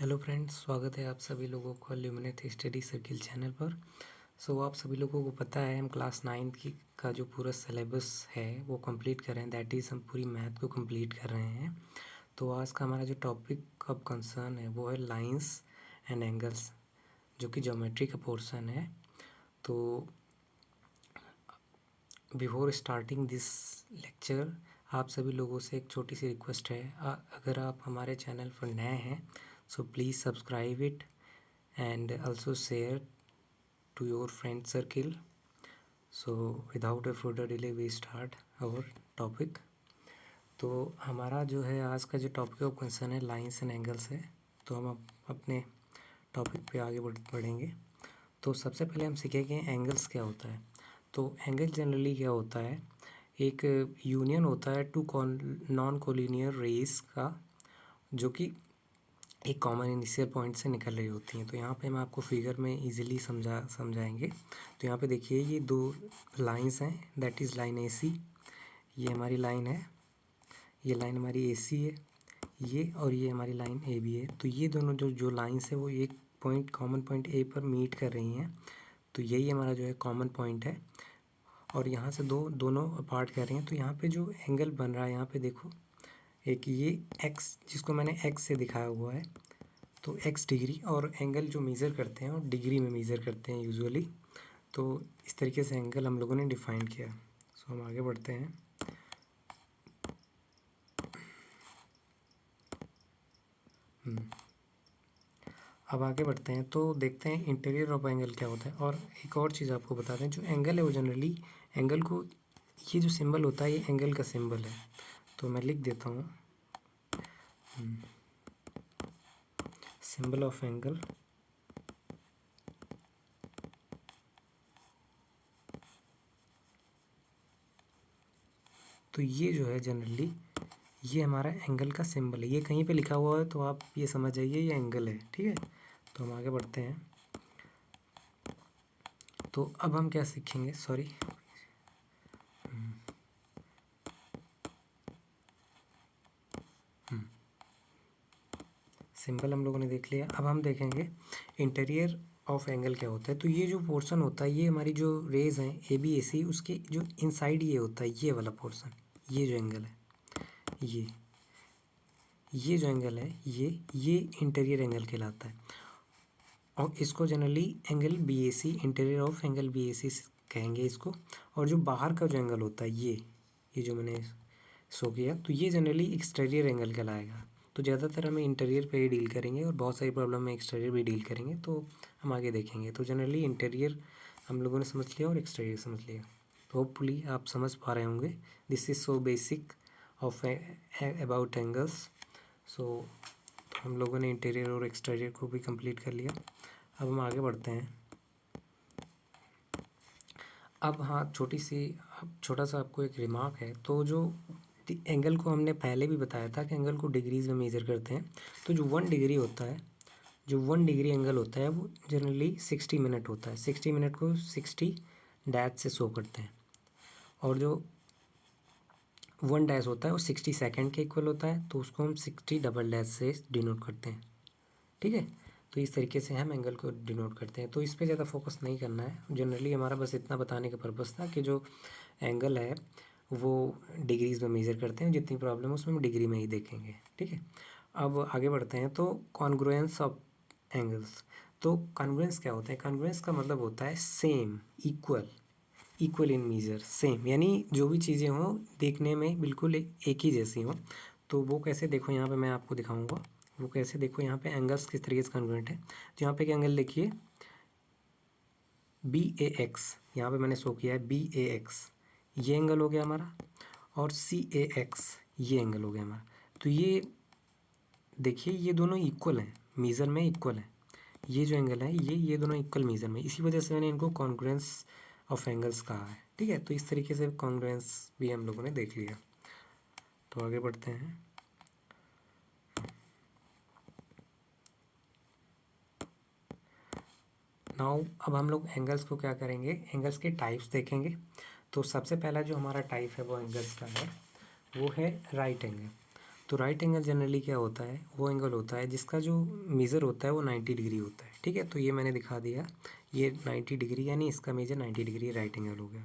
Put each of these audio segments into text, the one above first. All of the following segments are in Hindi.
हेलो फ्रेंड्स, स्वागत है आप सभी लोगों का ल्यूमिनेट स्टडी सर्किल चैनल पर। आप सभी लोगों को पता है हम क्लास 9 की का जो पूरा सिलेबस है वो कंप्लीट कर रहे हैं। दैट इज़ हम पूरी मैथ को कंप्लीट कर रहे हैं। तो आज का हमारा जो टॉपिक ऑफ कंसर्न है वो है लाइंस एंड एंगल्स, जो कि ज्योमेट्री का पोर्शन है। तो बिफोर स्टार्टिंग दिस लेक्चर आप सभी लोगों से एक छोटी सी रिक्वेस्ट है, अगर आप हमारे चैनल पर नए हैं so please subscribe it and also share to your friend circle. So without a further delay we start our topic. तो हमारा जो है आज का जो टॉपिक ऑफ कंसर्न है लाइंस एंड एंगल्स है। तो हम अपने टॉपिक पे आगे बढ़ेंगे। तो सबसे पहले हम सीखेंगे एंगल्स क्या होता है। तो एंगल जनरली क्या होता है, एक यूनियन होता है टू नॉन कोलिनियर रेज का, जो कि एक कॉमन इनिशियल पॉइंट से निकल रही होती हैं। तो यहाँ पे हम आपको फिगर में इजीली समझाएंगे। तो यहाँ पे देखिए ये दो लाइंस हैं, दैट इज़ लाइन AC, ये हमारी लाइन है, ये लाइन हमारी AC है, ये और ये हमारी लाइन AB है। तो ये दोनों जो लाइंस है वो एक पॉइंट कॉमन पॉइंट A पर मीट कर रही हैं। तो यही हमारा जो है कॉमन पॉइंट है और यहाँ से दोनों अपार्ट कर रही हैं। तो यहाँ पे जो एंगल बन रहा है, यहाँ पे देखो एक ये x, जिसको मैंने x से दिखाया हुआ है, तो x डिग्री, और एंगल जो मेज़र करते हैं और डिग्री में मेज़र करते हैं यूजुअली। तो इस तरीके से एंगल हम लोगों ने डिफ़ाइन किया। हम आगे बढ़ते हैं। अब आगे बढ़ते हैं तो देखते हैं इंटीरियर ऑफ एंगल क्या होता है। और एक और चीज़ आपको बता दें, जो एंगल है वो जनरली एंगल को, ये जो सिंबल होता है ये एंगल का सिंबल है। तो मैं लिख देता हूँ सिंबल ऑफ एंगल। तो ये जो है जनरली ये हमारा एंगल का सिंबल है। ये कहीं पे लिखा हुआ है तो आप ये समझ जाइए ये एंगल है, ठीक है। तो हम आगे बढ़ते हैं। तो अब हम क्या सीखेंगे, सॉरी, सिंबल हम लोगों ने देख लिया। अब हम देखेंगे इंटीरियर ऑफ एंगल क्या होता है। तो ये जो पोर्शन होता है, ये हमारी जो रेज हैं AB AC, उसके जो इनसाइड ये होता है, ये वाला पोर्शन, ये जो एंगल है, ये जो एंगल है ये इंटीरियर एंगल कहलाता है। और इसको generally angle BAC, interior of angle BAC कहेंगे इसको। और जो बाहर का जो एंगल होता है ये जो मैंने शो किया, तो ये जनरली एक्सटीरियर एंगल कहलाएगा। तो ज़्यादातर हमें इंटीरियर पे ही डील करेंगे और बहुत सारी प्रॉब्लम में एक्सटीरियर भी डील करेंगे, तो हम आगे देखेंगे। तो जनरली इंटीरियर हम लोगों ने समझ लिया और एक्सटीरियर समझ लिया। तो होपफुली आप समझ पा रहे होंगे। This is so basic of about angles. So हम लोगों ने इंटीरियर और एक्सटीरियर को भी कंप्लीट कर लिया। अब हम आगे बढ़ते हैं। अब हाँ, छोटा सा आपको एक रिमार्क है। तो जो एंगल को हमने पहले भी बताया था कि एंगल को डिग्रीज़ में मेज़र करते हैं। तो जो 1 डिग्री होता है, जो 1 डिग्री एंगल होता है वो जनरली 60 मिनट होता है। 60 मिनट को 60 डैश से शो करते हैं। और जो 1 डैश होता है वो 60 सेकेंड के इक्वल होता है, तो उसको हम 60 डबल डैश से डिनोट करते हैं, ठीक है। तो इस तरीके से हम एंगल को डिनोट करते हैं। तो इस पे ज़्यादा फोकस नहीं करना है। जनरली हमारा बस इतना बताने का पर्पस था कि जो एंगल है वो डिग्रीज़ में मेज़र करते हैं। जितनी प्रॉब्लम है उसमें हम डिग्री में ही देखेंगे, ठीक है। अब आगे बढ़ते हैं। तो कॉन्ग्रुएंस ऑफ एंगल्स। तो कॉन्ग्रुएंस क्या होता है? कॉन्ग्रुएंस का मतलब होता है same, equal in measure, same, यानी जो भी चीज़ें हों देखने में बिल्कुल एक ही जैसी हों। तो वो कैसे, देखो यहाँ पे मैं आपको दिखाऊंगा वो कैसे। देखो यहाँ पे एंगल्स किस तरीके से कॉन्ग्रुएंट है। तो यहाँ पे एक एंगल देखिए BAX, यहाँ पे मैंने शो किया है BAX, ये एंगल हो गया हमारा। और CAX, ये एंगल हो गया हमारा। तो ये देखिए ये दोनों इक्वल हैं, मेज़र में इक्वल हैं। ये जो एंगल है ये दोनों इक्वल मेज़र में, इसी वजह से मैंने इनको कॉन्ग्रुएंस ऑफ एंगल्स कहा है, ठीक है। तो इस तरीके से कॉन्ग्रुएंस भी हम लोगों ने देख लिया। तो आगे बढ़ते हैं। नाउ अब हम लोग एंगल्स को क्या करेंगे, एंगल्स के टाइप्स देखेंगे। तो सबसे पहला जो हमारा टाइप है वो एंगल्स का है, वो है राइट एंगल। तो राइट एंगल जनरली क्या होता है, वो एंगल होता है जिसका जो मेज़र होता है वो 90 डिग्री होता है। ठीक है, तो ये मैंने दिखा दिया, ये 90 डिग्री यानी इसका मेजर 90 डिग्री राइट एंगल हो गया।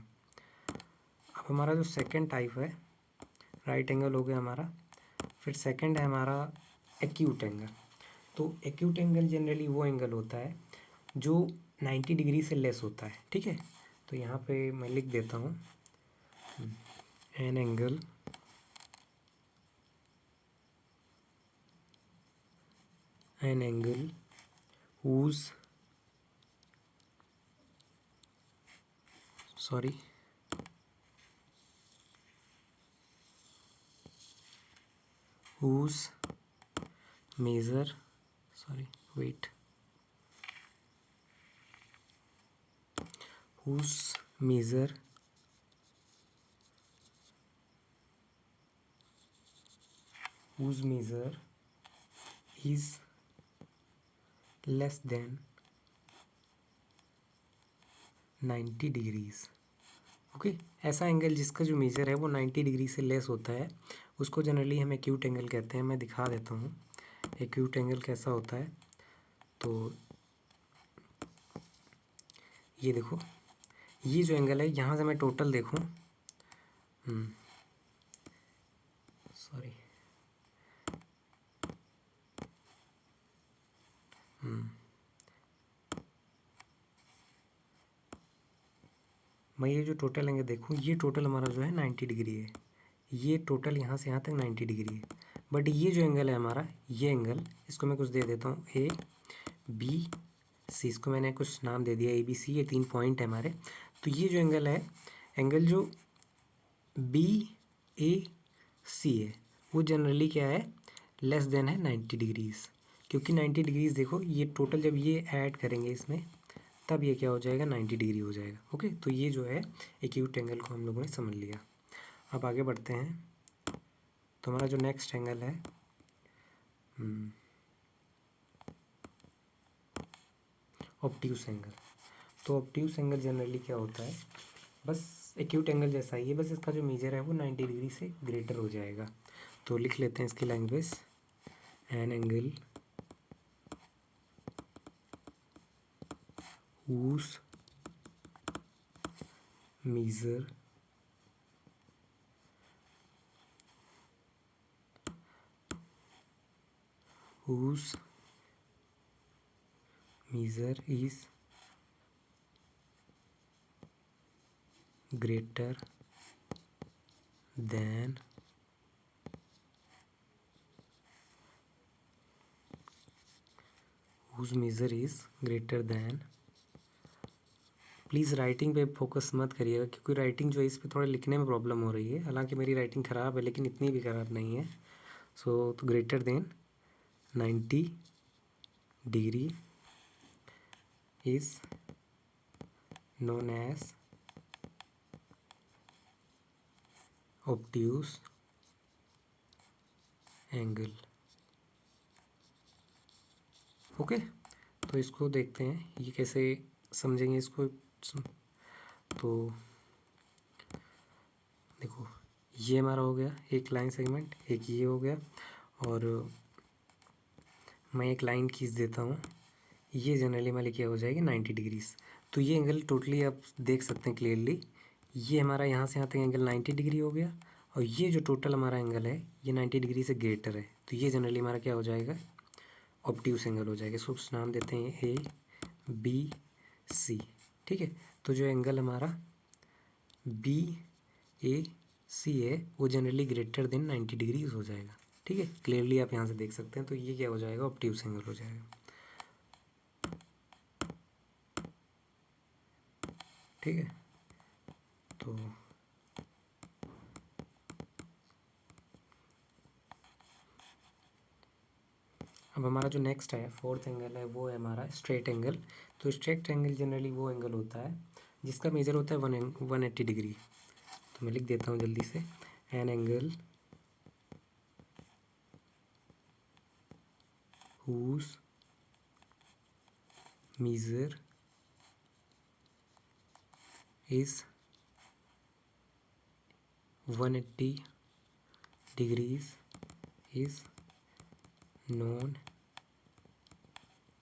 अब हमारा जो सेकंड टाइप है, राइट एंगल हो गया हमारा। फिर सेकंड है हमारा एक्यूट एंगल। तो एक्यूट एंगल जनरली वो एंगल होता है जो 90 डिग्री से लेस होता है। ठीक है, तो यहाँ पे मैं लिख देता हूँ an angle whose sorry whose measure sorry wait whose measure is less than 90 degrees. Okay, ऐसा एंगल जिसका जो मेजर है वो 90 डिग्री से लेस होता है उसको जनरली हम एक्यूट एंगल कहते हैं। मैं दिखा देता हूँ एक्यूट एंगल कैसा होता है। तो ये देखो, ये जो एंगल है यहाँ से मैं टोटल देखूँ, सॉरी मैं ये जो टोटल एंगल देखूँ, ये टोटल हमारा जो है 90 डिग्री है। ये टोटल यहाँ से यहाँ तक 90 डिग्री है। बट ये जो एंगल है हमारा, ये एंगल, इसको मैं कुछ दे देता हूँ ए बी सी, इसको मैंने कुछ नाम दे दिया ए बी सी, ये 3 पॉइंट है हमारे। तो ये जो एंगल है, एंगल जो बी ए सी है, वो जनरली क्या है, लेस देन है 90 डिग्रीज़। क्योंकि 90 डिग्रीज़ देखो, ये टोटल जब ये ऐड करेंगे इसमें तब ये क्या हो जाएगा, 90 डिग्री हो जाएगा। ओके, तो ये जो है एक्यूट एंगल को हम लोगों ने समझ लिया। अब आगे बढ़ते हैं। तो हमारा जो नेक्स्ट एंगल है ऑब्ट्यूस एंगल। तो ऑब्ट्यूस एंगल जनरली क्या होता है, बस एक्यूट एंगल जैसा ही है, बस इसका जो मेजर है वो 90 डिग्री से ग्रेटर हो जाएगा। तो लिख लेते हैं इसकी language, an angle whose measure is greater than please writing पे फोकस मत करिएगा, क्योंकि राइटिंग जो है इस पे थोड़ा लिखने में प्रॉब्लम हो रही है। हालांकि मेरी राइटिंग ख़राब है लेकिन इतनी भी ख़राब नहीं है। सो तो greater than 90 degree is known as obtuse angle. Okay, तो इसको देखते हैं ये कैसे समझेंगे इसको। तो देखो, ये हमारा हो गया एक लाइन सेगमेंट, एक ये हो गया, और मैं एक लाइन खींच देता हूँ। ये जनरली वाली क्या हो जाएगी, 90 डिग्रीज। तो ये एंगल टोटली आप देख सकते हैं क्लियरली, ये हमारा यहाँ से यहाँ तक एंगल 90 डिग्री हो गया, और ये जो टोटल हमारा एंगल है ये 90 डिग्री से ग्रेटर है। तो ये जनरली हमारा क्या हो जाएगा, ऑब्ट्यूस एंगल हो जाएगा। इसको कुछ नाम देते हैं ए बी सी। ठीक है, तो जो एंगल हमारा बी ए सी है वो जनरली ग्रेटर देन 90 डिग्रीज हो जाएगा। ठीक है, क्लियरली आप यहाँ से देख सकते हैं। तो ये क्या हो जाएगा, ऑब्ट्यूस एंगल हो जाएगा। ठीक है, तो अब हमारा जो नेक्स्ट है फोर्थ एंगल है वो है हमारा स्ट्रेट एंगल। तो स्ट्रेट एंगल जनरली वो एंगल होता है जिसका मेजर होता है 180 डिग्री। तो मैं लिख देता हूँ जल्दी से, an angle whose measure is 180 degrees is known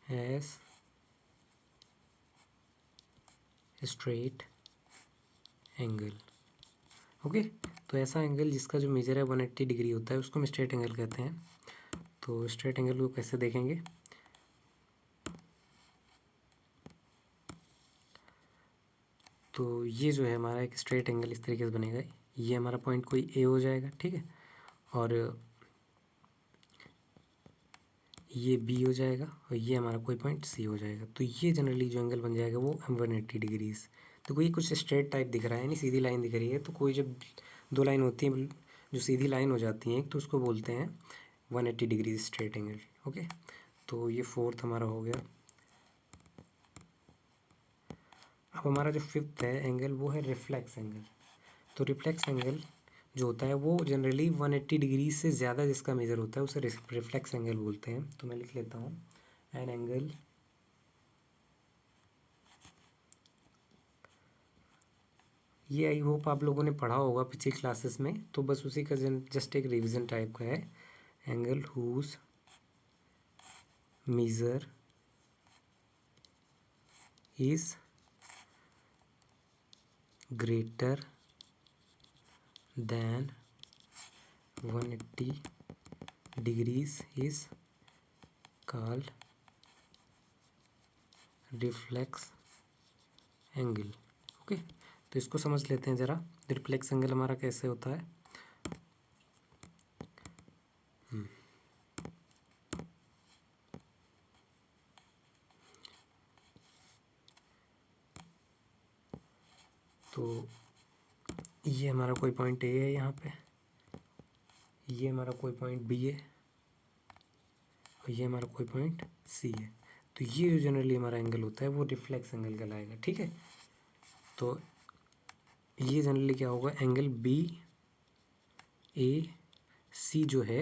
as straight angle. Okay, तो ऐसा एंगल जिसका जो मेजर है 180 डिग्री होता है उसको हम स्ट्रेट एंगल कहते हैं। तो स्ट्रेट एंगल को कैसे देखेंगे? तो ये जो है हमारा एक स्ट्रेट एंगल इस तरीके से बनेगा। ये हमारा पॉइंट कोई ए हो जाएगा, ठीक है, और ये बी हो जाएगा और ये हमारा कोई पॉइंट सी हो जाएगा। तो ये जनरली जो एंगल बन जाएगा वो 180 डिग्रीज। तो कोई कुछ स्ट्रेट टाइप दिख रहा है, यानी सीधी लाइन दिख रही है। तो कोई जब दो लाइन होती हैं जो सीधी लाइन हो जाती हैं तो उसको बोलते हैं 180 डिग्री स्ट्रेट एंगल। ओके, तो ये फोर्थ हमारा हो गया। अब हमारा जो फिफ्थ है एंगल वो है रिफ्लेक्स एंगल। तो रिफ्लेक्स एंगल जो होता है वो जनरली 180 डिग्री से ज़्यादा जिसका मेजर होता है उसे रिफ्लेक्स एंगल बोलते हैं। तो मैं लिख लेता हूँ एन एंगल ये आई होप आप लोगों ने पढ़ा होगा पिछली क्लासेस में, तो बस उसी का जस्ट एक रिवीजन टाइप का है। Angle whose measure is greater than 180 degrees is called reflex angle. Okay, तो इसको समझ लेते हैं ज़रा, रिफ्लेक्स एंगल हमारा कैसे होता है। तो ये हमारा कोई पॉइंट ए है, यहाँ पे ये हमारा कोई पॉइंट बी है और ये हमारा कोई पॉइंट सी है। तो ये जो जनरली हमारा एंगल होता है वो रिफ्लेक्स एंगल कहलाएगा, ठीक है। तो ये जनरली क्या होगा, एंगल बी ए सी जो है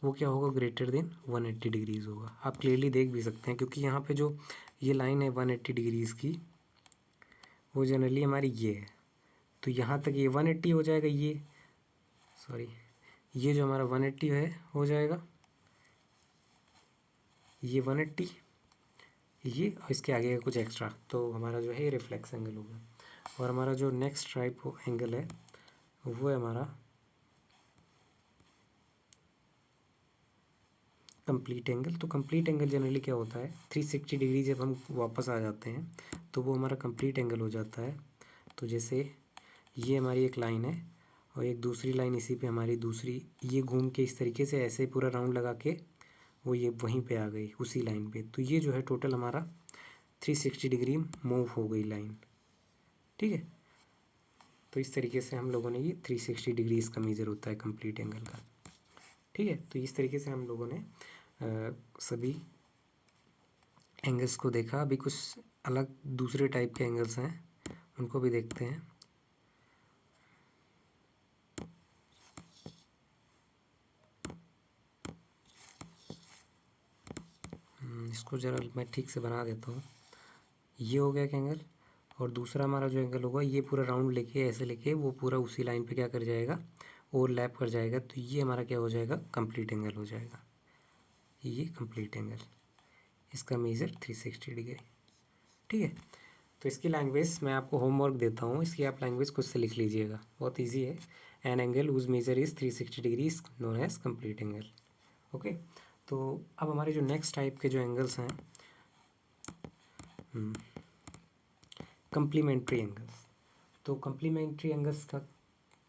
वो क्या होगा, ग्रेटर देन 180 डिग्रीज़ होगा। आप क्लियरली देख भी सकते हैं क्योंकि यहाँ पे जो ये लाइन है 180 डिग्रीज़ की वो जनरली हमारी ये है। तो यहाँ तक ये 180 हो जाएगा, ये सॉरी ये जो हमारा 180 है हो जाएगा, ये 180 ये और इसके आगे का कुछ एक्स्ट्रा, तो हमारा जो है रिफ्लेक्स एंगल होगा। और हमारा जो नेक्स्ट टाइप एंगल है वो है हमारा कंप्लीट एंगल। तो कंप्लीट एंगल जनरली क्या होता है, 360 डिग्री जब हम वापस आ जाते हैं तो वो हमारा कंप्लीट एंगल हो जाता है। तो जैसे ये हमारी एक लाइन है और एक दूसरी लाइन इसी पे हमारी दूसरी, ये घूम के इस तरीके से ऐसे पूरा राउंड लगा के वो ये वहीं पे आ गई उसी लाइन पे। तो ये जो है टोटल हमारा 360 डिग्री मूव हो गई लाइन, ठीक है। तो इस तरीके से हम लोगों ने ये 360 डिग्री इसका मेजर होता है कंप्लीट एंगल का, ठीक है। तो इस तरीके से हम लोगों ने सभी एंगल्स को देखा। अभी कुछ अलग दूसरे टाइप के एंगल्स हैं उनको भी देखते हैं। इसको ज़रा मैं ठीक से बना देता हूँ। ये हो गया एक एंगल और दूसरा हमारा जो एंगल होगा ये पूरा राउंड लेके ऐसे लेके वो पूरा उसी लाइन पे क्या कर जाएगा, ओवरलैप कर जाएगा। तो ये हमारा क्या हो जाएगा, कंप्लीट एंगल हो जाएगा। ये कंप्लीट एंगल, इसका मेजर 360 डिग्री, ठीक है। तो इसकी लैंग्वेज मैं आपको होमवर्क देता हूँ, इसकी आप लैंग्वेज खुद से लिख लीजिएगा, बहुत ईजी है। An angle whose measure is 360 degree is known as complete angle. Okay, तो अब हमारे जो नेक्स्ट टाइप के जो एंगल्स हैं कंप्लीमेंट्री एंगल्स। तो कंप्लीमेंट्री एंगल्स का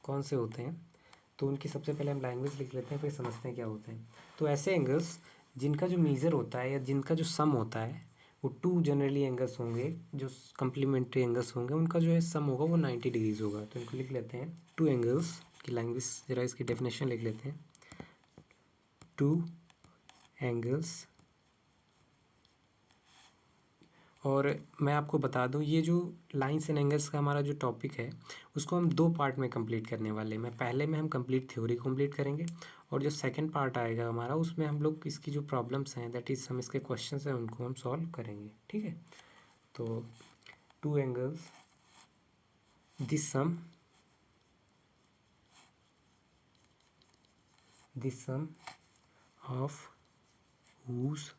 कौन से होते हैं, तो उनकी सबसे पहले हम लैंग्वेज लिख लेते हैं फिर समझते हैं क्या होते हैं। तो ऐसे एंगल्स जिनका जो मेजर होता है या जिनका जो सम होता है वो टू जनरली एंगल्स होंगे, जो कंप्लीमेंट्री एंगल्स होंगे उनका जो है सम होगा वो 90 डिग्रीज होगा। तो इनको लिख लेते हैं टू एंगल्स की लैंग्वेज, ज़रा इसकी डेफिनेशन लिख लेते हैं। टू एंगल्स, और मैं आपको बता दूं ये जो लाइंस एंड एंगल्स का हमारा जो टॉपिक है उसको हम दो पार्ट में कंप्लीट करने वाले हैं। पहले में हम कंप्लीट थ्योरी कंप्लीट करेंगे और जो सेकंड पार्ट आएगा हमारा उसमें हम लोग इसकी जो प्रॉब्लम्स हैं दैट इज़ हम इसके क्वेश्चंस हैं उनको हम सॉल्व करेंगे, ठीक है। तो two angles this sum of whose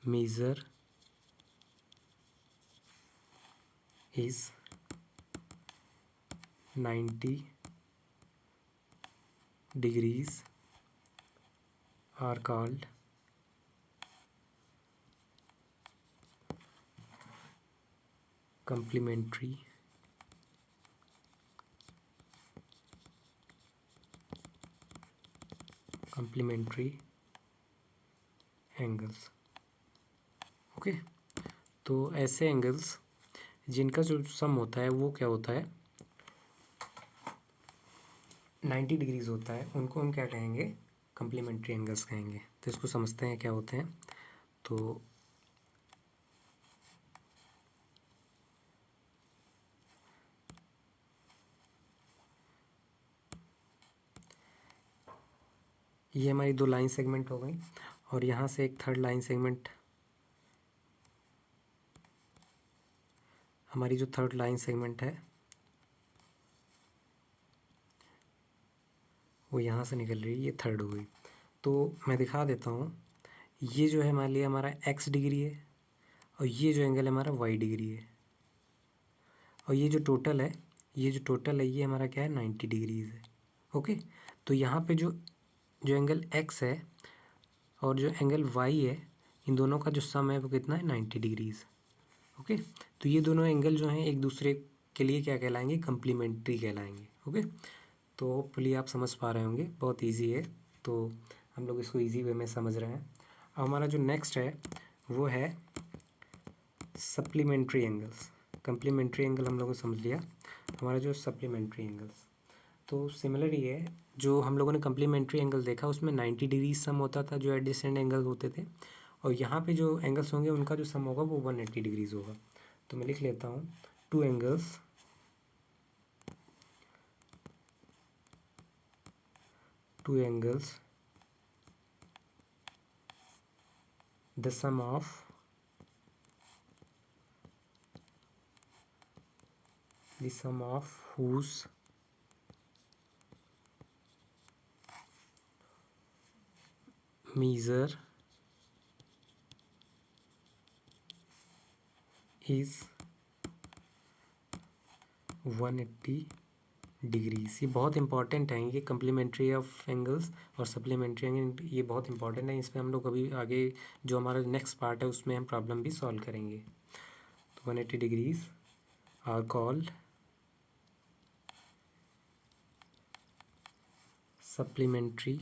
measure is 90 degrees are called complementary angles. Okay, तो ऐसे एंगल्स जिनका जो सम होता है वो क्या होता है 90 डिग्रीज होता है, उनको हम क्या कहेंगे कम्प्लीमेंट्री एंगल्स कहेंगे। तो इसको समझते हैं क्या होते हैं। तो ये हमारी 2 लाइन सेगमेंट हो गई और यहाँ से एक थर्ड लाइन सेगमेंट, हमारी जो थर्ड लाइन सेगमेंट है वो यहाँ से निकल रही है, ये थर्ड हो गई। तो मैं दिखा देता हूँ, ये जो है मान लिया हमारा x डिग्री है और ये जो एंगल है हमारा y डिग्री है और ये जो टोटल है ये हमारा क्या है 90 डिग्रीज है। ओके, तो यहाँ पे जो एंगल x है और जो एंगल y है इन दोनों का जो सम है वो कितना है 90 डिग्रीज। ओके, तो ये दोनों एंगल जो हैं एक दूसरे के लिए क्या कहलाएंगे कम्प्लीमेंट्री कहलाएंगे। ओके, तो होपफुली आप समझ पा रहे होंगे, बहुत इजी है, तो हम लोग इसको इजी वे में समझ रहे हैं। अब हमारा जो नेक्स्ट है वो है सप्लीमेंट्री एंगल्स। कम्प्लीमेंट्री एंगल हम लोगों ने समझ लिया, हमारा जो सप्लीमेंट्री एंगल्स तो सिमिलर ही है। जो हम लोगों ने कम्प्लीमेंट्री एंगल देखा उसमें 90 डिग्री सम होता था जो एडजेसेंट एंगल होते थे, और यहाँ पे जो एंगल्स होंगे उनका जो सम होगा वो 180 डिग्रीज होगा। तो मैं लिख लेता हूँ two angles the sum of whose measure is 180 degrees. ये बहुत इंपॉर्टेंट है, ये कम्प्लीमेंट्री ऑफ एंगल्स और सप्लीमेंट्री एंगल ये बहुत इंपॉर्टेंट है। इसमें हम लोग अभी आगे जो हमारा नेक्स्ट पार्ट है उसमें हम प्रॉब्लम भी सॉल्व करेंगे। तो 180 degrees are called supplementary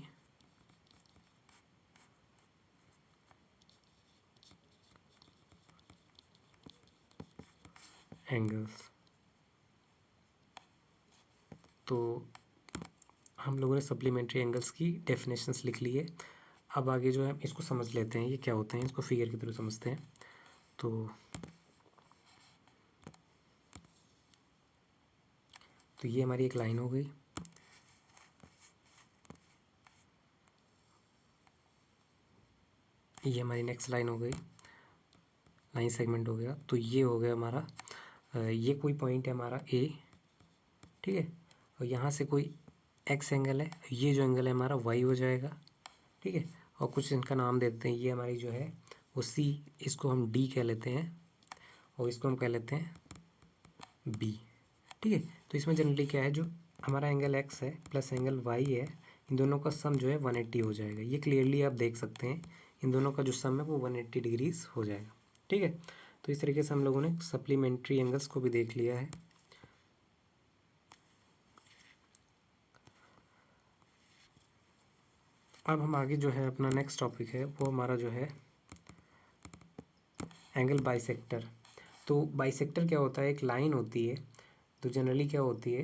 angles. तो हम लोगों ने सप्लीमेंट्री एंगल्स की डेफिनेशंस लिख ली है। अब आगे जो है इसको समझ लेते हैं ये क्या होते हैं, इसको फिगर के थ्रू समझते हैं। तो ये हमारी एक लाइन हो गई, ये हमारी नेक्स्ट लाइन हो गई, लाइन सेगमेंट हो गया। तो ये हो गया हमारा ये कोई पॉइंट है हमारा ए, ठीक है, और यहाँ से कोई एक्स एंगल है, ये जो एंगल है हमारा वाई हो जाएगा, ठीक है, और कुछ इनका नाम दे देते हैं। ये हमारी जो है वो सी, इसको हम डी कह लेते हैं और इसको हम कह लेते हैं बी, ठीक है। तो इसमें जनरली क्या है, जो हमारा एंगल एक्स है प्लस एंगल वाई है, इन दोनों का सम जो है 180 हो जाएगा। ये क्लियरली आप देख सकते हैं, इन दोनों का जो सम है वो 180 डिग्रीज हो जाएगा, ठीक है। तो इस तरीके से हम लोगों ने सप्लीमेंट्री एंगल्स को भी देख लिया है। अब हम आगे जो है अपना नेक्स्ट टॉपिक है वो हमारा जो है एंगल बाइसेक्टर। तो बाइसेक्टर क्या होता है, एक लाइन होती है, तो जनरली क्या होती है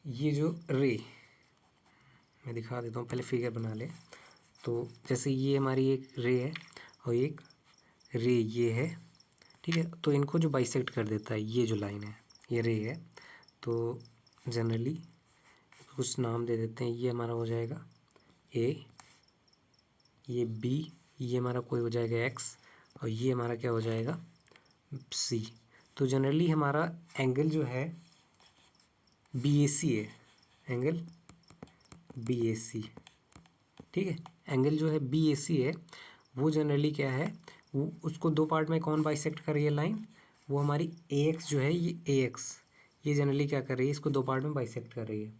ये जो रे, मैं दिखा देता हूँ, पहले फिगर बना ले। तो जैसे ये हमारी एक रे है और एक रे ये है, ठीक है, तो इनको जो बाइसेक्ट कर देता है ये जो लाइन है ये रे है, तो जनरली कुछ नाम दे देते हैं। ये हमारा हो जाएगा ए, ये बी, ये हमारा कोई हो जाएगा एक्स और ये हमारा क्या हो जाएगा सी। तो जनरली हमारा एंगल जो है BAC है, एंगल BAC, ठीक है। एंगल जो है BAC है वो जनरली क्या है, वो उसको दो पार्ट में कौन बाइसेक्ट कर रही है लाइन, वो हमारी AX जो है, ये AX ये जनरली क्या कर रही है, इसको दो पार्ट में बाइसेक्ट कर रही है।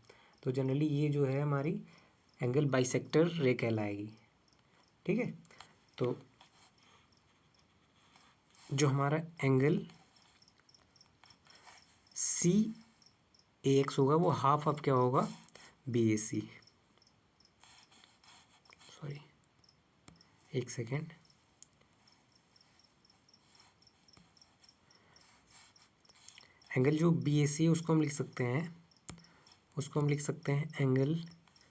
तो जनरली ये जो है हमारी एंगल बाइसेक्टर रे कहलाएगी, ठीक है। तो जो हमारा एंगल CAX होगा वो हाफ ऑफ क्या होगा, BAC, सॉरी एक सेकेंड, एंगल जो BAC है उसको हम लिख सकते हैं, angle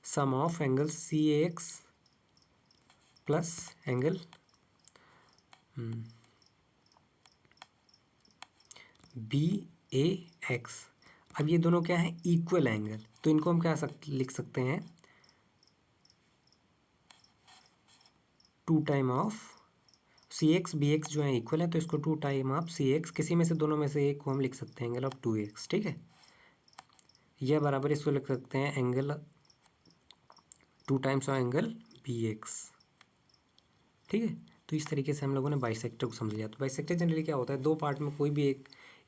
sum of angle CAX plus angle BAX। अब ये दोनों क्या है, इक्वल एंगल, तो इनको हम क्या लिख सकते हैं, 2 टाइम ऑफ CX BX जो है इक्वल है, तो इसको 2 टाइम ऑफ CX, किसी में से दोनों में से एक को हम लिख सकते हैं एंगल ऑफ 2x, ठीक है। यह बराबर इसको लिख सकते हैं angle 2 times of angle BX, ठीक है। तो इस तरीके से हम लोगों ने बाइसेक्टर को समझ लिया। तो बाइसेक्टर जनरली क्या होता है, दो पार्ट में कोई भी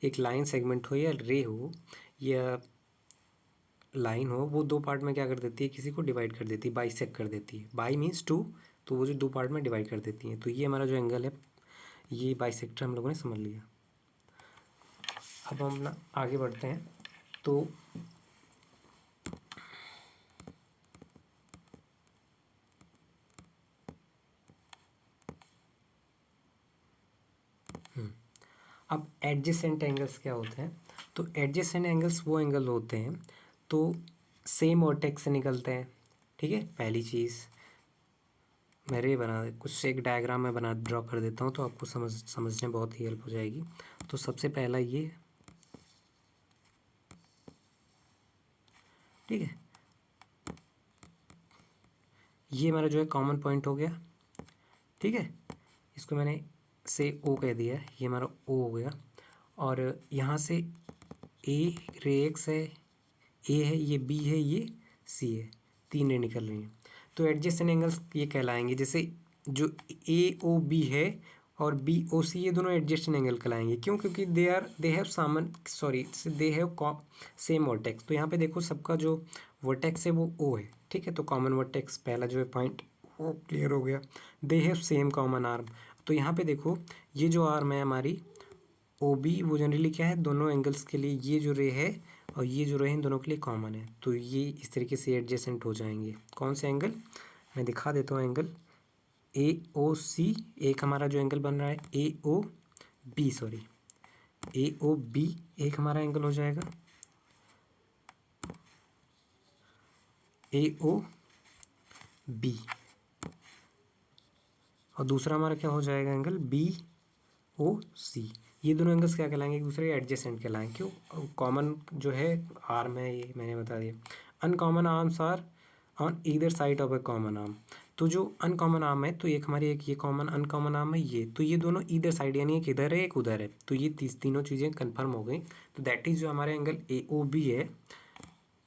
एक लाइन सेगमेंट हो या रे हो या लाइन हो, वो दो पार्ट में क्या कर देती है, किसी को डिवाइड कर देती है, बाइसेक्ट कर देती है। बाई मीन्स टू, तो वो जो दो पार्ट में डिवाइड कर देती है। तो ये हमारा जो एंगल है, ये बाइसेक्टर हम लोगों ने समझ लिया। अब हम अपना आगे बढ़ते हैं। तो अब एडजेसेंट एंगल्स क्या होते हैं, तो एडजेसेंट एंगल्स वो एंगल होते हैं तो सेम वर्टेक्स से निकलते हैं, ठीक है। पहली चीज़ मेरे बना कुछ एक डायग्राम में बना ड्रॉ कर देता हूँ तो आपको समझने बहुत ही हेल्प हो जाएगी। तो सबसे पहला ये, ठीक है, ये हमारा जो है कॉमन पॉइंट हो गया, ठीक है। इसको मैंने से O कह दिया, ये हमारा O हो गया। और यहाँ से A रे X है, A है, ये B है, ये C है, तीन रे निकल रही हैं। तो एडजेसेंट एंगल्स ये कहलाएंगे, जैसे जो AOB है और BOC ये दोनों एडजेसेंट एंगल कहलाएंगे। क्यों? क्योंकि दे हैव सेम वर्टेक्स। तो यहाँ पे देखो सबका जो वर्टेक्स है वो O है, ठीक है। तो कॉमन वर्टेक्स पहला जो है पॉइंट वो क्लियर हो गया। They have same common arm. तो यहाँ पे देखो ये जो आर्म है हमारी OB, वो जनरली क्या है, दोनों एंगल्स के लिए ये जो रे है और ये जो रे हैं दोनों के लिए कॉमन है। तो ये इस तरीके से एडजेसेंट हो जाएंगे। कौन से एंगल, मैं दिखा देता हूँ। एंगल AOC, एक हमारा जो एंगल बन रहा है AOB एक हमारा एंगल हो जाएगा AOB, और दूसरा हमारा क्या हो जाएगा, एंगल BOC। ये दोनों एंगल्स क्या कहलाएंगे, एक दूसरे के एडजेसेंट कहलाएंगे। क्यों? कॉमन जो है आर्म है, ये मैंने बता दिया। Uncommon arms are on either side of a common arm. तो जो अनकॉमन आर्म है, तो एक हमारी एक ये कॉमन अनकॉमन आर्म है ये, तो ये दोनों ईदर साइड, यानी एक इधर है एक उधर है। तो ये तीनों चीज़ें कन्फर्म हो गई। तो दैट इज़ जो हमारे एंगल AOB है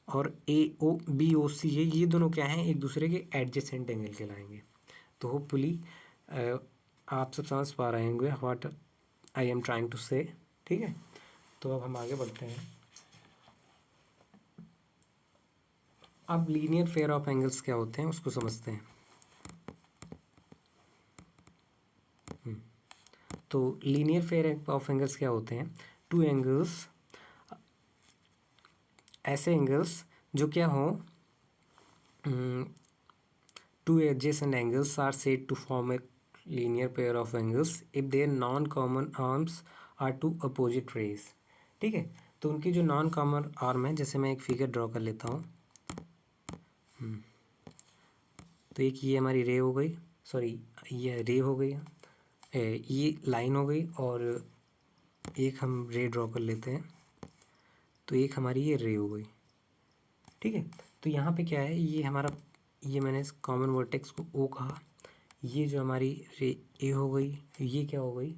और AOBOC है, ये दोनों क्या हैं, एक दूसरे के एडजेसेंट एंगल कहलाएंगे। तो होपफुली आप सब समझ पा रहे होंगे what I am trying to say, ठीक है। तो अब हम आगे बढ़ते हैं। अब लीनियर पेयर ऑफ एंगल्स क्या होते हैं उसको समझते हैं। तो लीनियर पेयर ऑफ एंगल्स क्या होते हैं, टू एंगल्स, ऐसे एंगल्स जो क्या हो, two adjacent angles are said to form a linear pair of angles if their non common arms are two opposite rays, ठीक है। तो उनकी जो नॉन कॉमन आर्म है, जैसे मैं एक फिगर ड्रॉ कर लेता हूँ। तो एक ये हमारी रे हो गई, सॉरी ये रे हो गई, ये लाइन हो गई, और एक हम रे ड्रॉ कर लेते हैं। तो एक हमारी ये रे हो गई, ठीक है। तो यहाँ पे क्या है, ये हमारा, ये मैंने कॉमन वर्टेक्स को O कहा, ये जो हमारी रे A हो गई, ये क्या हो गई,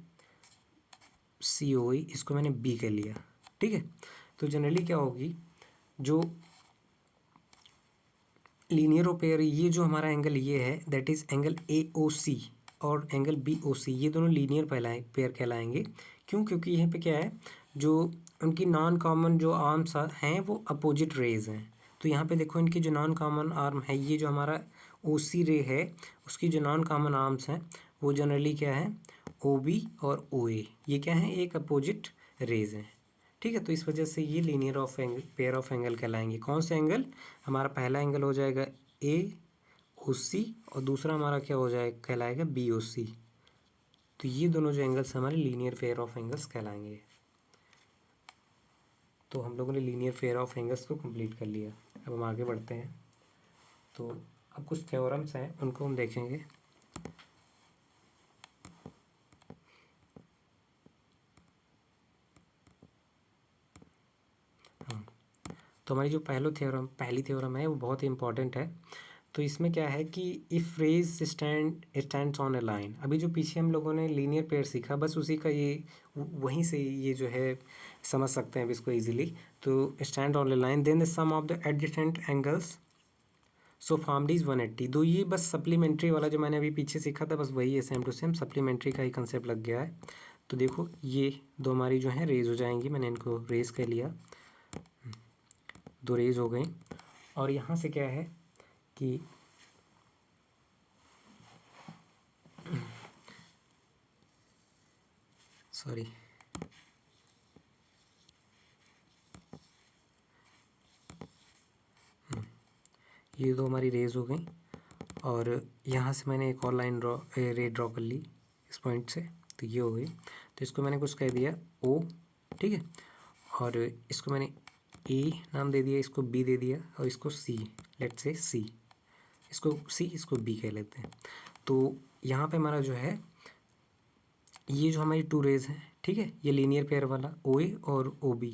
सी ओ ई, इसको मैंने बी कर लिया, ठीक है। तो जनरली क्या होगी, जो लीनियर पेयर, ये जो हमारा एंगल ये है दैट इज़ एंगल ए ओ सी और एंगल बी ओ सी, ये दोनों लीनियर पेयर कहलाएंगे। क्यों? क्योंकि यहाँ पे क्या है, जो उनकी नॉन कॉमन जो आर्म्स हैं वो अपोजिट रेज हैं। तो यहाँ पे देखो इनकी जो नॉन कॉमन आर्म है, ये जो हमारा ओ सी रे है उसकी जो नॉन कॉमन आर्म्स हैं वो जनरली क्या है, ओ बी और ओ ए, ये क्या है, एक अपोजिट रेज हैं, ठीक है। तो इस वजह से ये linear of angle, pair of angle कहलाएंगे। कौन से एंगल? हमारा पहला एंगल हो जाएगा ए ओ सी और दूसरा हमारा क्या हो जाएगा, कहलाएगा बी ओ सी। तो ये दोनों जो एंगल्स हमारे लीनियर पेयर ऑफ एंगल्स कहलाएंगे। तो हम लोगों ने लीनियर पेयर ऑफ एंगल्स को कंप्लीट कर लिया। अब हम आगे बढ़ते हैं। तो अब कुछ थ्योरम्स हैं उनको हम देखेंगे। हाँ, तो हमारी जो पहली थ्योरम है वो बहुत ही इंपॉर्टेंट है। तो इसमें क्या है कि if rays stands on a line, अभी जो पीछे हम लोगों ने लीनियर पेयर सीखा बस उसी का ये वहीं से ये जो है समझ सकते हैं अब इसको इजीली। तो stand on a line then the sum of the adjacent angles so formed is 180। तो ये बस सप्लीमेंट्री वाला जो मैंने अभी पीछे सीखा था बस वही है, सेम टू सेम सप्लीमेंट्री का ही कंसेप्ट लग गया है। तो देखो ये दो हमारी जो है रेज हो जाएंगी, मैंने इनको रेज कर लिया, दो रेज हो गई। और यहाँ से क्या है कि सॉरी ये दो हमारी रेज हो गई और यहाँ से मैंने एक और लाइन रे ड्रॉ कर ली इस पॉइंट से, तो ये हो गई। तो इसको मैंने कुछ कह दिया ओ, ठीक है, और इसको मैंने ए नाम दे दिया, इसको बी दे दिया और इसको सी, लेट्स से सी, इसको सी इसको बी कह लेते हैं। तो यहाँ पे हमारा जो है ये जो हमारी टू रेज हैं, ठीक है, ये लीनियर पेयर वाला ओ ए और ओ बी,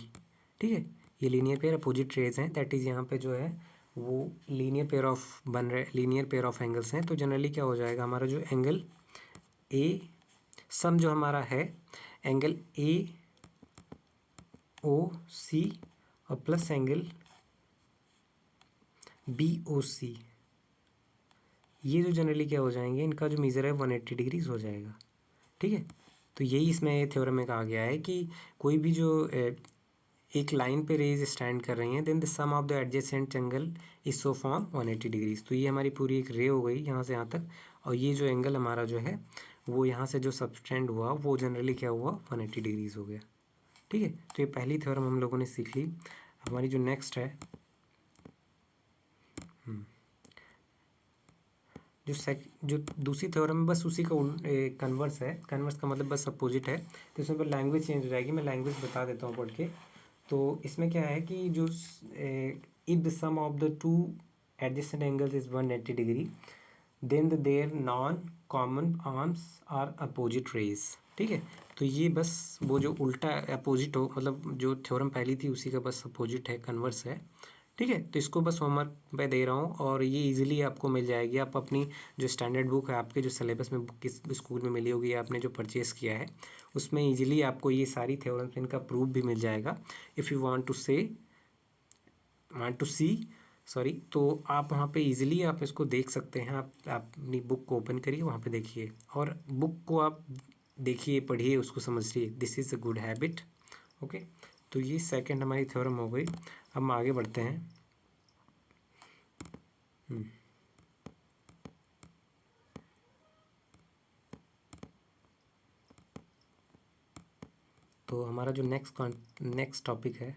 ठीक है, ये लीनियर पेयर अपोजिट रेज हैं, दैट इज़ यहाँ पे जो है वो लीनियर पेयर ऑफ बन रहे, लीनियर पेयर ऑफ एंगल्स हैं। तो जनरली क्या हो जाएगा, हमारा जो एंगल ए सम जो हमारा है एंगल ए ओ सी और प्लस एंगल बी ओ सी, ये जो जनरली क्या हो जाएंगे, इनका जो मेज़र है 180 डिग्रीज हो जाएगा, ठीक है। तो यही इसमें थ्योरम में कहा गया है कि कोई भी जो एक लाइन पे रेज स्टैंड कर रही हैं then the sum of the adjacent angle is so form 180 degrees. तो ये हमारी पूरी एक रे हो गई यहाँ से यहाँ तक, और ये जो एंगल हमारा जो है वो यहाँ से जो सबस्टेंड हुआ वो जनरली क्या हुआ, 180 डिग्रीज हो गया, ठीक है। तो ये पहली थ्योरम हम लोगों ने सीख ली। हमारी जो नेक्स्ट है जो दूसरी थ्योरम है बस उसी का कन्वर्स है, कन्वर्स का मतलब बस अपोजिट है। तो इसमें पर लैंग्वेज चेंज हो जाएगी, मैं लैंग्वेज बता देता हूँ पढ़ के। तो इसमें क्या है कि जो if the sum of the two adjacent angles is 180 degree then the their non common arms are opposite rays, ठीक है। तो ये बस वो जो उल्टा अपोजिट हो, मतलब जो थ्योरम पहली थी उसी का बस अपोजिट है, कन्वर्स है, ठीक है। तो इसको बस होमवर्क पे दे रहा हूँ और ये इजीली आपको मिल जाएगी। आप अपनी जो स्टैंडर्ड बुक है आपके जो सिलेबस में किस स्कूल में मिली होगी, आपने जो परचेज़ किया है उसमें इजीली आपको ये सारी थ्योरम्स इनका प्रूफ भी मिल जाएगा। If you want to see sorry, तो आप वहाँ पे इजीली आप इसको देख सकते हैं। आप अपनी बुक को ओपन करिए, वहाँ पे देखिए और बुक को आप देखिए, पढ़िए, उसको समझिए। This is a good habit, okay. तो ये सेकंड हमारी थ्योरम हो गई। अब हम आगे बढ़ते हैं। तो हमारा जो नेक्स्ट टॉपिक है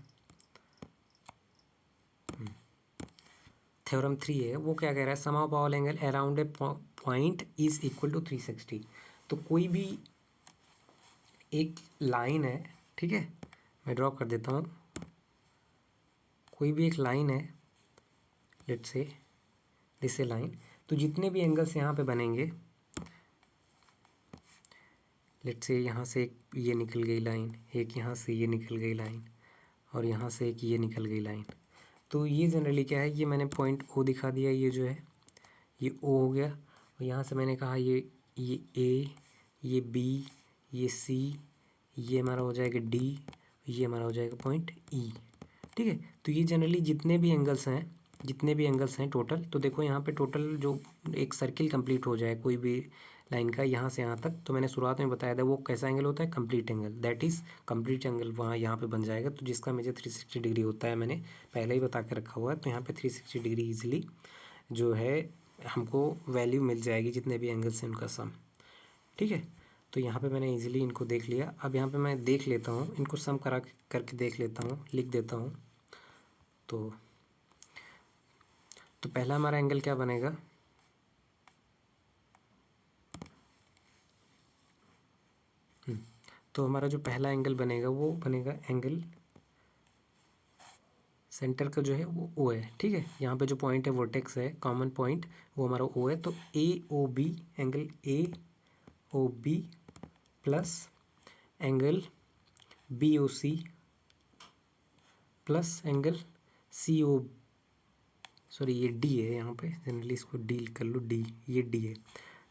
थ्योरम 3 है, वो क्या कह रहा है, sum of all angle around a point is equal to 360। तो कोई भी एक लाइन है, ठीक है, मैं ड्रॉ कर देता हूँ। कोई भी एक लाइन है, let's say this A line, तो जितने भी एंगल्स यहाँ पे बनेंगे, लेट्स से यहाँ से एक ये निकल गई लाइन, एक यहाँ से ये निकल गई लाइन और यहाँ से एक ये निकल गई लाइन। तो ये जनरली क्या है, ये मैंने पॉइंट ओ दिखा दिया, ये जो है ये ओ हो गया, और यहाँ से मैंने कहा ये ए, ये बी, ये सी, ये हमारा हो जाएगा डी, ये हमारा हो जाएगा पॉइंट ई। ठीक है, तो ये जनरली जितने भी एंगल्स हैं टोटल, तो देखो यहाँ पे टोटल जो एक सर्किल कंप्लीट हो जाए कोई भी लाइन का यहाँ से यहाँ तक, तो मैंने शुरुआत में बताया था वो कैसा एंगल होता है, complete angle, that is complete angle वहाँ यहाँ पे बन जाएगा। तो जिसका मेजर 360 डिग्री होता है, मैंने पहले ही बता के रखा हुआ है। तो यहाँ पे 360 डिग्री ईजिली जो है हमको वैल्यू मिल जाएगी जितने भी एंगल्स हैं उनका सम। ठीक है, तो यहाँ पे मैंने इजीली इनको देख लिया। अब यहाँ पे मैं देख लेता हूँ, इनको सम करके देख लेता हूँ, लिख देता हूँ। तो पहला हमारा एंगल क्या बनेगा, तो हमारा जो पहला एंगल बनेगा वो बनेगा एंगल सेंटर का जो है वो ओ है। ठीक है, यहाँ पे जो पॉइंट है वर्टेक्स है, कॉमन पॉइंट, वो हमारा ओ है। तो A O B, angle A O B plus angle B O C plus angle C O, sorry ये डी है, यहाँ पे जनरली इसको डी कर लो, डी, ये डी है।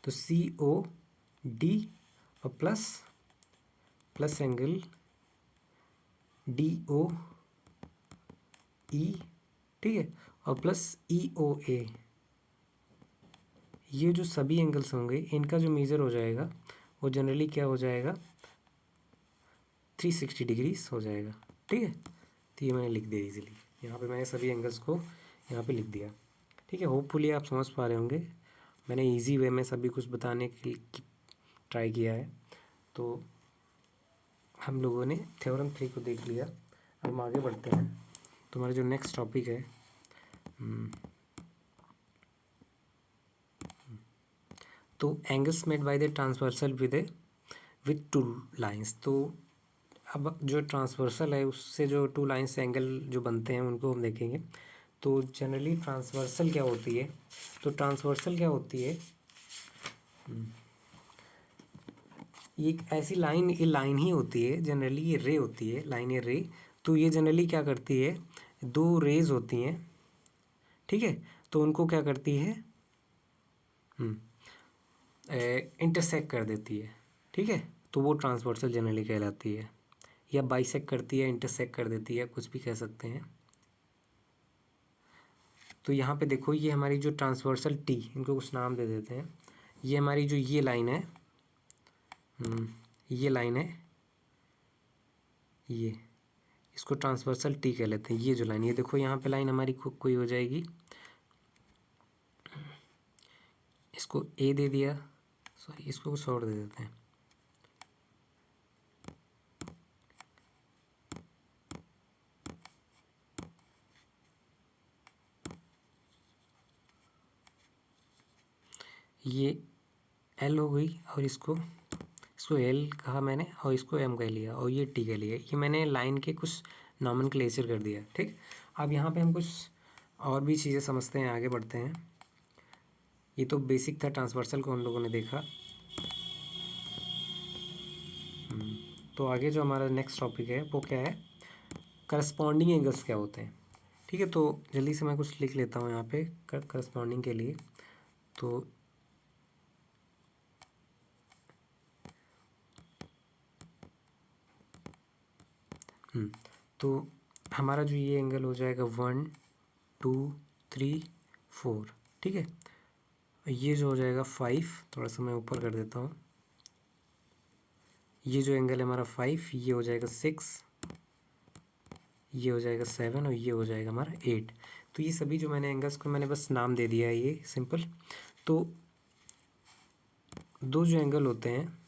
तो सी ओ डी और प्लस एंगल डी ओ ई, ठीक है, और प्लस ई ओ ए। ये जो सभी एंगल्स होंगे इनका जो मेजर हो जाएगा वो जनरली क्या हो जाएगा, 360 डिग्रीज हो जाएगा। ठीक है, तो ये मैंने लिख दिया इजीली, यहाँ पे मैंने सभी एंगल्स को यहाँ पे लिख दिया। ठीक है, होपफुली आप समझ पा रहे होंगे, मैंने इजी वे में सभी कुछ बताने की ट्राई किया है। तो हम लोगों ने थ्योरम 3 को देख लिया, अब हम आगे बढ़ते हैं। तो हमारा जो नेक्स्ट टॉपिक है, तो angles made by the transversal with two lines. तो अब जो ट्रांसवर्सल है उससे जो टू लाइंस एंगल जो बनते हैं उनको हम देखेंगे। तो जनरली ट्रांसवर्सल क्या होती है, तो ट्रांसवर्सल क्या होती है, ये एक ऐसी लाइन, ये लाइन ही होती है जनरली, ये रे होती है, लाइन या रे। तो ये जनरली क्या करती है, दो रेज होती हैं, ठीक है, तो उनको क्या करती है, इंटरसेक्ट कर देती है। ठीक है, तो वो ट्रांसवर्सल जनरली कहलाती है, या बाइसेक्ट करती है, इंटरसेक्ट कर देती है, कुछ भी कह सकते हैं। तो यहाँ पे देखो, ये हमारी जो ट्रांसवर्सल टी, इनको कुछ नाम दे देते हैं। ये हमारी जो ये लाइन है, ये लाइन है, ये इसको ट्रांसवर्सल टी कह लेते हैं। ये जो लाइन, ये देखो यहाँ पे लाइन हमारी कोई हो जाएगी, इसको ए दे दिया, सॉरी इसको कुछ और दे देते हैं, ये एल हो गई, और इसको एल कहा मैंने, और इसको एम कह लिया, और ये टी कह लिया। ये मैंने लाइन के कुछ नॉमेनक्लेचर कर दिया। ठीक, अब यहाँ पे हम कुछ और भी चीज़ें समझते हैं, आगे बढ़ते हैं। ये तो बेसिक था, ट्रांसवर्सल को हम लोगों ने देखा। तो आगे जो हमारा नेक्स्ट टॉपिक है वो क्या है, करस्पॉन्डिंग एंगल्स क्या होते हैं। ठीक है, तो जल्दी से मैं कुछ लिख लेता हूँ यहाँ पे करस्पॉन्डिंग के लिए। तो हमारा जो ये एंगल हो जाएगा 1 2 3 4, ठीक है, ये जो हो जाएगा 5, थोड़ा सा मैं ऊपर कर देता हूँ। ये जो एंगल है हमारा 5, ये हो जाएगा 6, ये हो जाएगा 7, और ये हो जाएगा हमारा 8। तो ये सभी जो मैंने एंगल्स को मैंने बस नाम दे दिया है, ये सिंपल। तो दो जो एंगल होते हैं,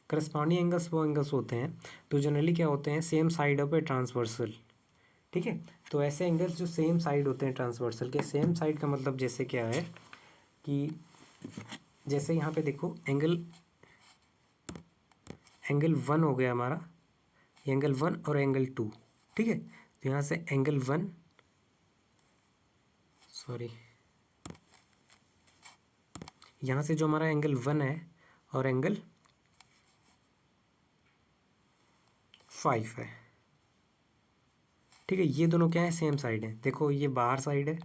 करस्पॉन्डिंग एंगल्स वो एंगल्स होते हैं तो जनरली क्या होते हैं, same side of a transversal. ठीक है, तो ऐसे एंगल्स जो सेम साइड होते हैं ट्रांसवर्सल के, सेम साइड का मतलब जैसे क्या है कि जैसे यहाँ पे देखो एंगल 1 हो गया हमारा, एंगल 1 और एंगल 2। ठीक है, तो यहाँ से एंगल 1, सॉरी, यहाँ से जो हमारा एंगल 1 है और एंगल 5 है, ठीक है, ये दोनों क्या है, सेम साइड है। देखो ये बाहर साइड है,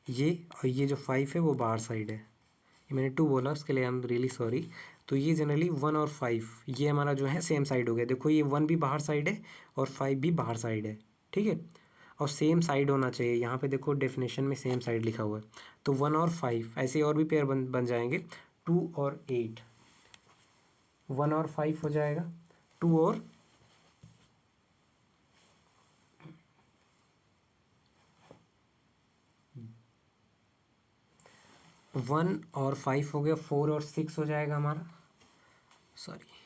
ये और ये जो 5 है वो बाहर साइड है, ये मैंने 2 बोला उसके लिए आई एम रियली सॉरी। तो ये जनरली 1 और 5 ये हमारा जो है सेम साइड हो गया। देखो ये 1 भी बाहर साइड है और 5 भी बाहर साइड है, ठीक है। और सेम साइड होना चाहिए, यहाँ पे देखो डेफिनेशन में सेम साइड लिखा हुआ है। तो 1 और 5 ऐसे और भी पेयर बन जाएंगे, 2 और 8, 1 और 5 हो जाएगा, 2 और 1 और 5 हो गया, 4 और 6 हो जाएगा हमारा, सॉरी